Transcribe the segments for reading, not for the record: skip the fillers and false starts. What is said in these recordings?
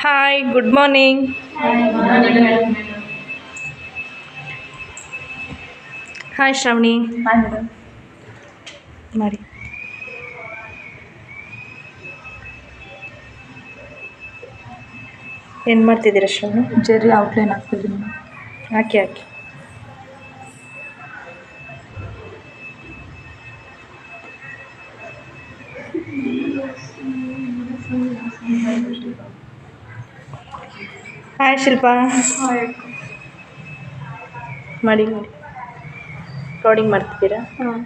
Hi good morning. Hi Shravani. Hi madam. ಮಾಡಿ ಏನು ಮಾಡ್ತಿದ್ದೀರಾ ಶ್ರಾವಣಿ? ಜೆರ್ರಿ ಔಟ್ಲೈನ್ ಹಾಕ್ತಿದ್ದೀನಿ ಮೇಡಮ್. ಹಾಕಿ ಹಾಕಿ. ಹಾಯ್ ಶಿಲ್ಪಾ. ಮಾಡಿ ಮಾಡಿ ರೆಕಾರ್ಡಿಂಗ್ ಮಾಡ್ತಿದ್ದೀರಾ? ಹಾಂ.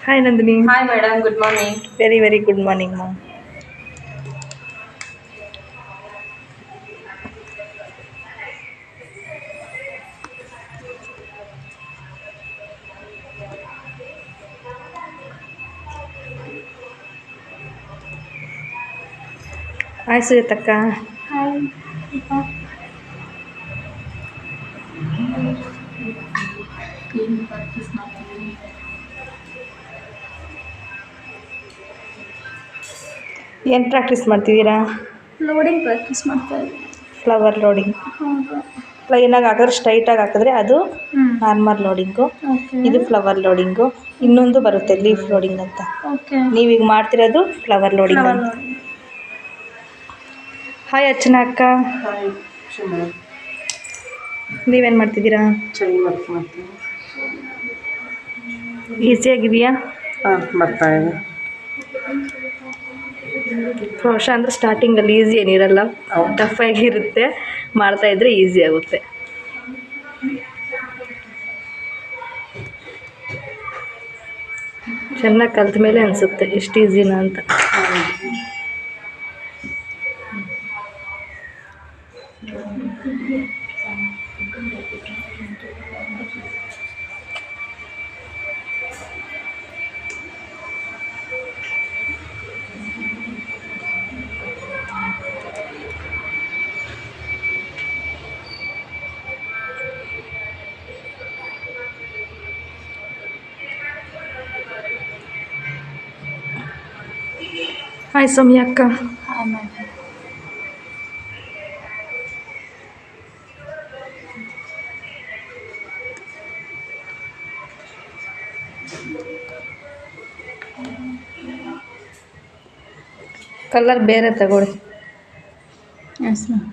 Hi Nandini. Hi madam, good morning. Very very good morning ma'am. Hi ಸುಜಾತಕ್ಕ. ಹಾಯ್. ಏನು ಪ್ರಾಕ್ಟೀಸ್ ಮಾಡ್ತಿದ್ದೀರಾ? ಲೋಡಿಂಗ್ ಪ್ರಾಕ್ಟೀಸ್ ಮಾಡ್ತಾ ಇದ್ದೀನಿ. Flower loading. ಹೌದು. ಪ್ಲೈನಾಗಿ ಹಾಕಿದ್ರೆ ಸ್ಟ್ರೈಟಾಗಿ ಹಾಕಿದ್ರೆ ಅದು ನಾರ್ಮಲ್ ಲೋಡಿಂಗು. ಓಕೆ. ಇದು ಫ್ಲವರ್ ಲೋಡಿಂಗು. ಇನ್ನೊಂದು ಬರುತ್ತೆ ಲೀಫ್ ಲೋಡಿಂಗ್ ಅಂತ. ಓಕೆ. ನೀವೀಗ ಮಾಡ್ತಿರೋದು ಫ್ಲವರ್ ಲೋಡಿಂಗ್ ಫ್ಲವರ್ ಅಂತ. ಲೋಡಿಂಗ್. ಹಾಯ್ ಅರ್ಚನಾ ಅಕ್ಕ. Hi madam. ನೀವೇನು ಮಾಡ್ತಿದ್ದೀರಾ? ಚೈನ್ ವರ್ಕ್ ಮಾಡ್ತೀನಿ. ಈಸಿಯಾಗಿದೆಯಾ? ಹಾಂ, ಬರ್ತಾ ಇದೆ. ಕ್ರೋಶ ಅಂದರೆ ಸ್ಟಾರ್ಟಿಂಗಲ್ಲಿ ಈಸಿ ಏನಿರಲ್ಲ, ಹೌದು. ಟಫ್ ಆಗಿರುತ್ತೆ. ಮಾಡ್ತಾಯಿದ್ರೆ ಈಸಿ ಆಗುತ್ತೆ. ಚೆನ್ನಾಗಿ ಕಲ್ತ ಮೇಲೆ ಅನಿಸುತ್ತೆ ಎಷ್ಟು ಈಸಿನಾ ಅಂತ. ಹಾಯ್ ಸೌಮ್ಯ ಅಕ್ಕ. Hi madam. ಕಲರ್ ಬೇರೆ ತಗೊಳ್ಳಿ. Yes ma'am.